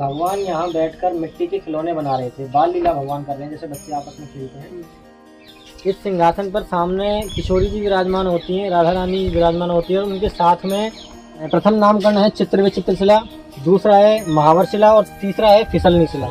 भगवान यहाँ बैठकर मिट्टी के खिलौने बना रहे थे, बाल लीला भगवान कर रहे हैं, जैसे बच्चे आपस में खेलते हैं। इस सिंहासन पर सामने किशोरी जी विराजमान होती हैं, राधा रानी विराजमान होती है, और उनके साथ में प्रथम नामकरण है चित्र विचित्र शिला, दूसरा है महावर शिला और तीसरा है फिसलनी शिला।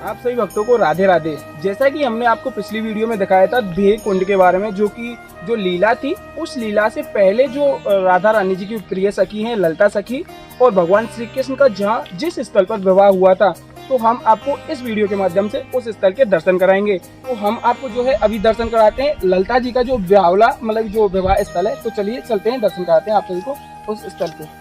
आप सभी भक्तों को राधे राधे। जैसा कि हमने आपको पिछली वीडियो में दिखाया था देह कुंड के बारे में, जो लीला थी, उस लीला से पहले जो राधा रानी जी की प्रिय सखी हैं ललिता सखी और भगवान श्री कृष्ण का जिस स्थल पर विवाह हुआ था, तो हम आपको इस वीडियो के माध्यम से उस स्थल के दर्शन कराएंगे। तो हम आपको जो है अभी दर्शन कराते हैं ललिता जी का जो ब्यावला मतलब जो विवाह स्थल है। तो चलिए चलते हैं, दर्शन कराते हैं आप सभी को उस स्थल के।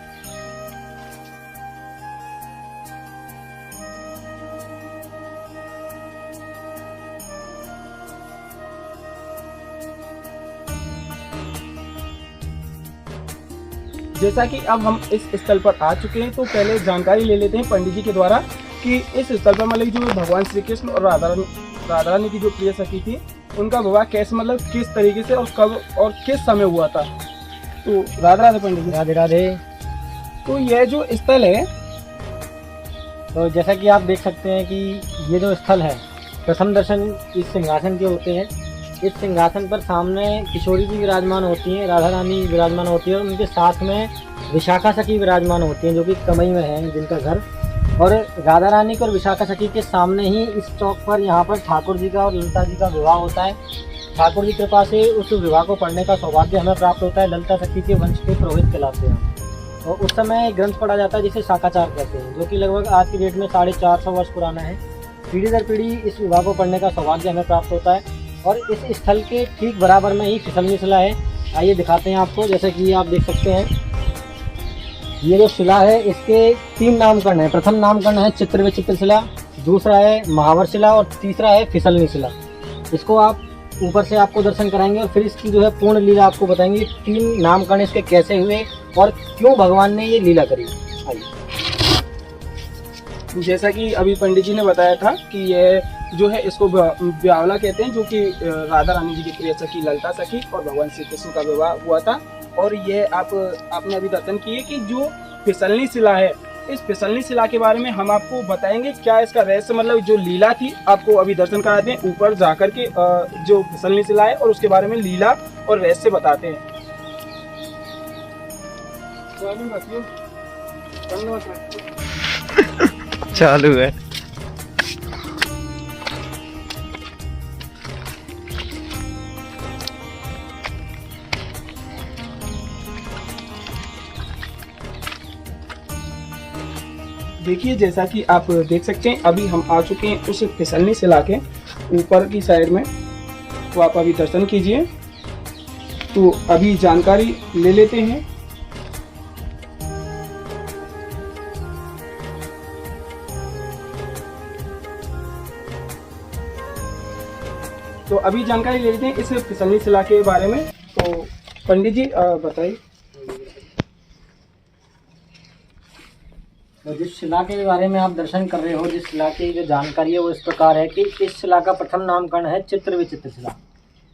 जैसा कि अब हम इस स्थल पर आ चुके हैं, तो पहले जानकारी ले लेते हैं पंडित जी के द्वारा कि इस स्थल पर मतलब जो भगवान श्री कृष्ण और राधा रानी की जो प्रिय सखी थी, उनका विवाह कैसे मतलब किस तरीके से और कब और किस समय हुआ था। तो राधे राधे पंडित जी। राधे राधे। तो यह जो स्थल है, तो जैसा कि आप देख सकते हैं कि ये जो स्थल है, प्रथम दर्शन इस सिंहासन के होते हैं। इस सिंहासन पर सामने किशोरी जी विराजमान होती हैं, राधा रानी विराजमान होती है, और उनके साथ में विशाखा सखी विराजमान होती हैं, जो कि कमई में है जिनका घर। और राधा रानी और विशाखा सखी के सामने ही इस चौक पर यहाँ पर ठाकुर जी का और ललिता जी का विवाह होता है। ठाकुर जी की कृपा से उस विवाह को पढ़ने का सौभाग्य हमें प्राप्त होता है। ललिता सखी के वंश के पुरोहित कहलाते हैं। और उस समय ग्रंथ पढ़ा जाता है जिसे शाकाचार कहते हैं, जो कि लगभग आज की डेट में 450 वर्ष पुराना है। पीढ़ी दर पीढ़ी इस विवाह को पढ़ने का सौभाग्य हमें प्राप्त होता है। और इस स्थल के ठीक बराबर में ही फिसलनी शिला है। आइए दिखाते हैं आपको। जैसे कि आप देख सकते हैं, ये जो शिला है इसके 3 नामकरण है। प्रथम नामकरण है चित्र विचित्र शिला, दूसरा है महावर शिला और तीसरा है फिसलनी शिला। इसको आप ऊपर से आपको दर्शन कराएंगे और फिर इसकी जो है पूर्ण लीला आपको बताएंगे। 3 नामकरण इसके कैसे हुए और क्यों भगवान ने ये लीला करी। आइए। जैसा कि अभी पंडित जी ने बताया था कि यह जो है इसको ब्यावला कहते हैं, जो कि राधा रानी जी की प्रिय सखी ललिता सखी और भगवान श्री कृष्ण का विवाह हुआ था। और ये आपने अभी दर्शन किए कि जो फिसलनी शिला है, इस फिसलनी शिला के बारे में हम आपको बताएंगे क्या इसका रहस्य मतलब जो लीला थी। आपको अभी दर्शन कराते हैं ऊपर जाकर के जो फिसलनी शिला है और उसके बारे में लीला और रहस्य बताते हैं। चालू है। देखिए जैसा कि आप देख सकते हैं अभी हम आ चुके हैं उस फिसलनी शिला के ऊपर की साइड में। तो आप अभी दर्शन कीजिए। तो अभी जानकारी ले लेते हैं। तो अभी जानकारी ले लेते हैं इस फिसलनी शिला के बारे में। तो पंडित जी बताइए। तो जिस शिला के बारे में आप दर्शन कर रहे हो, जिस शिला की जो जानकारी है वो इस प्रकार है कि इस शिला का प्रथम नामकरण है चित्र विचित्र शिला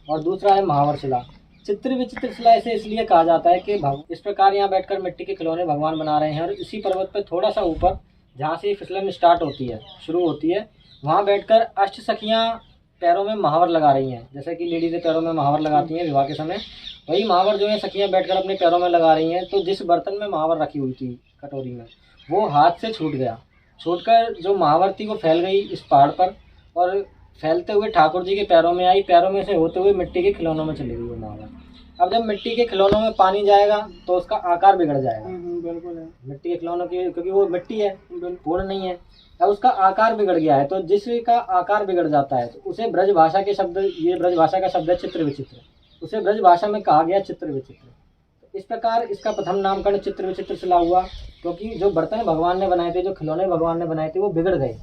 और दूसरा है महावर शिला। चित्र विचित्र शिला इसे इसलिए कहा जाता है कि इस प्रकार यहाँ बैठकर मिट्टी के खिलौने भगवान बना रहे हैं, और इसी पर्वत पर थोड़ा सा ऊपर जहाँ से फिसलन स्टार्ट होती है, शुरू होती है, वहाँ बैठकर अष्ट सखियाँ पैरों में महावर लगा रही हैं। जैसे कि लेडीज़ पैरों में महावर लगाती हैं विवाह के समय, वही महावर जो है सखियाँ बैठकर अपने पैरों में लगा रही हैं। तो जिस बर्तन में महावर रखी हुई थी कटोरी में, वो हाथ से छूट गया। छूटकर जो महावर थी वो फैल गई इस पहाड़ पर, और फैलते हुए ठाकुर जी के पैरों में आई। पैरों में से होते हुए मिट्टी के खिलौनों में चली गई वो महावर। अब जब मिट्टी के खिलौनों में पानी जाएगा तो उसका आकार बिगड़ जाएगा। बिल्कुल है। मिट्टी के खिलौनों की, क्योंकि वो मिट्टी है, पूर्ण नहीं है। अब उसका आकार बिगड़ गया है, तो जिसका आकार बिगड़ जाता है तो उसे ब्रज भाषा के शब्द, ये ब्रज भाषा का शब्द है चित्र विचित्र, उसे ब्रज भाषा में कहा गया चित्र विचित्र। इस प्रकार इसका प्रथम नामकरण चित्र विचित्र शिला हुआ, क्योंकि जो बर्तन भगवान ने बनाए थे, जो खिलौने भगवान ने बनाए थे, वो बिगड़ गए,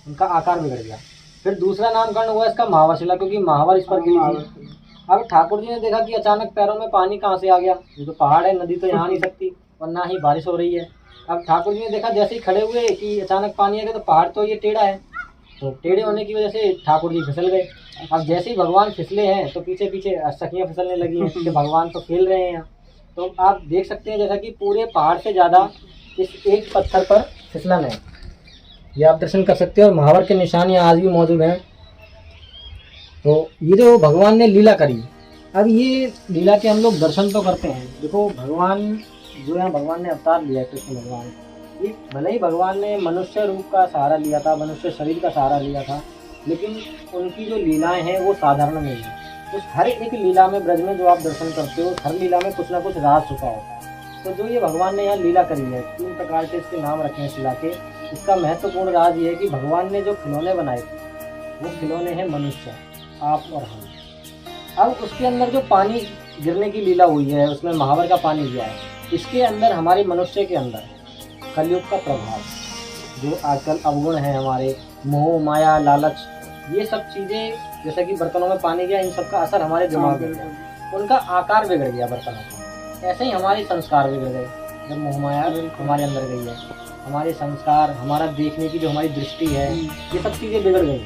उनका आकार बिगड़ गया। फिर दूसरा नामकरण हुआ इसका महावर शिला, क्योंकि महावर इस पर गिरी थी। अब ठाकुर जी ने देखा कि अचानक पैरों में पानी कहाँ से आ गया, ये तो पहाड़ है, नदी तो यहाँ नहीं सकती और ना ही बारिश हो रही है। अब ठाकुर जी ने देखा जैसे ही खड़े हुए कि अचानक पानी आ गया, तो पहाड़ तो ये टेढ़ा है, तो टेढ़े होने की वजह से ठाकुर जी फिसल गए। अब जैसे ही भगवान फिसले हैं तो पीछे पीछे सखियाँ फिसलने लगी हैं कि भगवान तो खेल रहे हैं यहाँ। तो आप देख सकते हैं जैसा कि पूरे पहाड़ से ज़्यादा इस एक पत्थर पर फिसलन है, ये आप दर्शन कर सकते हैं। और महावर के निशान यहाँ आज भी मौजूद हैं। तो ये जो भगवान ने लीला करी, अब ये लीला के हम लोग दर्शन तो करते हैं। देखो भगवान जो यहाँ भगवान ने अवतार लिया है, कृष्ण भगवान, ये भले ही भगवान ने मनुष्य रूप का सहारा लिया था, मनुष्य शरीर का सहारा लिया था, लेकिन उनकी जो लीलाएं हैं वो साधारण नहीं है। उस हर एक लीला में, ब्रज में जो आप दर्शन करते हो, हर लीला में कुछ ना कुछ राज छुपा होता है। तो जो ये भगवान ने यहाँ लीला करी है, 3 प्रकार से इसके नाम रखे हैं इस लीला के। इसका महत्वपूर्ण राज ये है कि भगवान ने जो खिलौने बनाए थे वो खिलौने हैं मनुष्य, आप और हम। अब उसके अंदर जो पानी गिरने की लीला हुई है, उसमें महावर का पानी गया है, इसके अंदर हमारे मनुष्य के अंदर कलयुग का प्रभाव, जो आजकल अवगुण है हमारे, मोह माया लालच, ये सब चीज़ें, जैसे कि बर्तनों में पानी गया, इन सब का असर हमारे दिमाग में गया, उनका आकार बिगड़ गया बर्तनों का। ऐसे ही हमारे संस्कार बिगड़ गए जब मोह माया हमारे अंदर गई है। हमारे संस्कार, हमारा देखने की जो हमारी दृष्टि है, ये सब चीज़ें बिगड़ गई।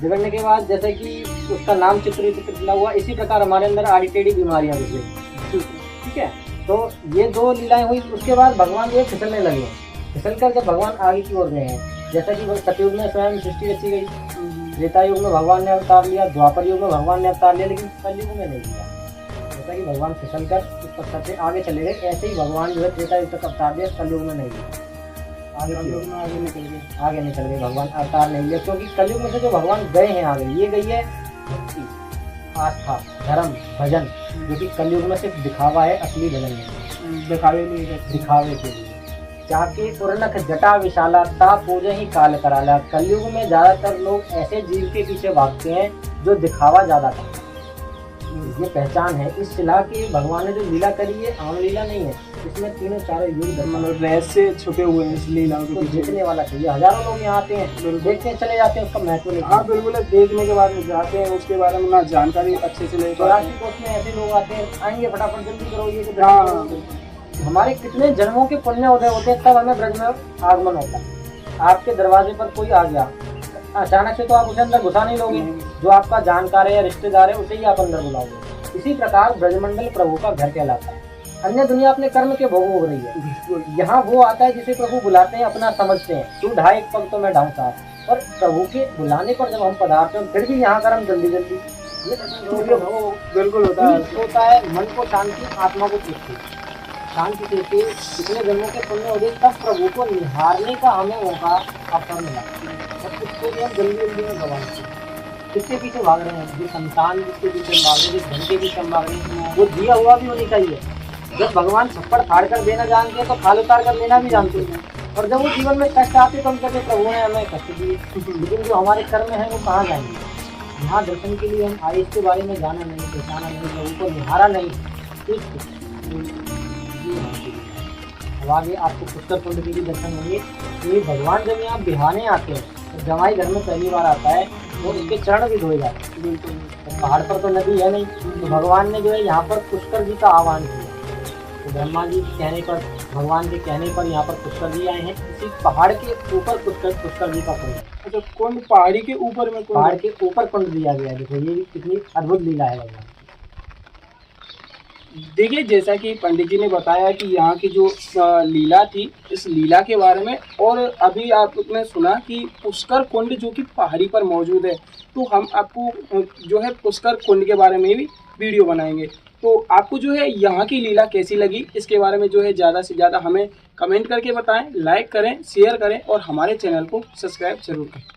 बिगड़ने के बाद जैसे कि उसका नाम चित्रित हुआ, इसी प्रकार हमारे अंदर आड़ी टेढ़ी बीमारियाँ घुस गई। ठीक है, तो ये 2 लीलाएं हुई। उसके बाद भगवान जो फिसलने लगे, फिसलकर जब भगवान आगे की ओर गए हैं, जैसा कि सतयुग में स्वयं सृष्टि रची गई, त्रेता युग में भगवान ने अवतार लिया, द्वापर युग में भगवान ने अवतार लिया, लेकिन कलयुग में नहीं लिया। जैसा कि भगवान फिसलकर इस पत्थर से आगे चले गए, ऐसे ही भगवान जो है त्रेता युग तक अवतार लिया, कलयुग में नहीं लिया, आगे निकल गए भगवान, अवतार नहीं लिया। क्योंकि कलयुग में से जो भगवान गए हैं आगे, ये गई है भक्ति, आस्था, धर्म, भजन, जो कि कलयुग में सिर्फ दिखावा है, असली भजन नहीं, दिखावे के लिए। जाके पूर्णक जटा विशाला ता पूजे ही काल कराला। कलयुग में ज्यादातर लोग ऐसे जीव के पीछे भागते हैं जो दिखावा ज्यादा करते हैं। ये पहचान है इस शिला की। भगवान ने जो लीला करी है आम लीला नहीं है, इसमें 3-4 युग रहस्य छुपे हुए हैं इस लीला को देखने वाला चाहिए। हजारों लोग यहाँ आते हैं, देखते हैं, चले जाते हैं, उसका महत्व नहीं। हाँ बिल्कुल, देखने के बाद जाते हैं, उसके बारे में ना जानकारी अच्छे से ले पाते हैं। उसमें ऐसे लोग आते हैं, आएंगे फटाफट जल्दी करो ये, हमारे कितने जन्मों के पुण्य उदय होते हैं, तब हमें ब्रज में आगमन होता है। आपके दरवाजे पर कोई आ गया अचानक से, तो आप उसे अंदर घुसा नहीं लोगे, जो आपका जानकार है या रिश्तेदार है उसे ही आप अंदर बुलाओगे। इसी प्रकार ब्रजमंडल प्रभु का घर कहलाता है। अन्य दुनिया अपने कर्म के भोग हो रही है, यहाँ वो आता है जिसे प्रभु बुलाते हैं, अपना समझते हैं, तू ढा एक पग तो मैं ढाऊं साथ। और प्रभु के बुलाने पर जब हम पधारते हैं, फिर भी यहाँ कर हम जल्दी बिल्कुल होता है। मन को शांति, आत्मा को तृप्ति, शांति देते कितने जन्मों के पुण्य हो गए, तब प्रभु को निहारने का हमें मौका अवसर मिला। और उसको भी हम जल्दी में भगवान किसके पीछे भाग रहे हैं, जो संतान जिसके पीछे भाग रहे हैं, जिस धन के पीछे हम भाग रहे हैं, वो दिया हुआ भी होनी चाहिए। जब भगवान छप्पड़ फाड़ कर देना जानते हैं तो खाल उतार कर लेना भी जानते हैं। और जब वो जीवन में कष्ट आते तो हम कहते प्रभु ने हमें कष्ट दिए, लेकिन जो हमारे कर्म है वो कहाँ जाएंगे। यहाँ दर्शन के लिए हम आए, इसके बारे में जाना नहीं, पहचाना नहीं, प्रभु को निहारा नहीं, अब आगे आपको पुष्कर कुंड के भी दर्शन होंगे। ये भगवान जब यहाँ बिहाने आते हैं, तो जमाई घर में पहली बार आता है तो उसके चरण भी धोए जाते हैं। तो पहाड़ पर तो नदी है नहीं, तो भगवान ने जो है यहाँ पर पुष्कर जी का आह्वान किया। तो ब्रह्मा जी के कहने पर, भगवान के कहने पर यहाँ पर पुष्कर जी आए हैं। इसी पहाड़ के ऊपर पुष्कर जी का कुंड। अच्छा, कुंड पहाड़ी के ऊपर में, पहाड़ के ऊपर कुंड दिया गया है। देखो ये कितनी अद्भुत लीला है भगवान। देखिए, जैसा कि पंडित जी ने बताया कि यहाँ की जो लीला थी, इस लीला के बारे में, और अभी आपने सुना कि पुष्कर कुंड जो कि पहाड़ी पर मौजूद है, तो हम आपको जो है पुष्कर कुंड के बारे में भी वीडियो बनाएंगे। तो आपको जो है यहाँ की लीला कैसी लगी, इसके बारे में जो है ज़्यादा से ज़्यादा हमें कमेंट करके बताएं, लाइक करें, शेयर करें और हमारे चैनल को सब्सक्राइब जरूर करें।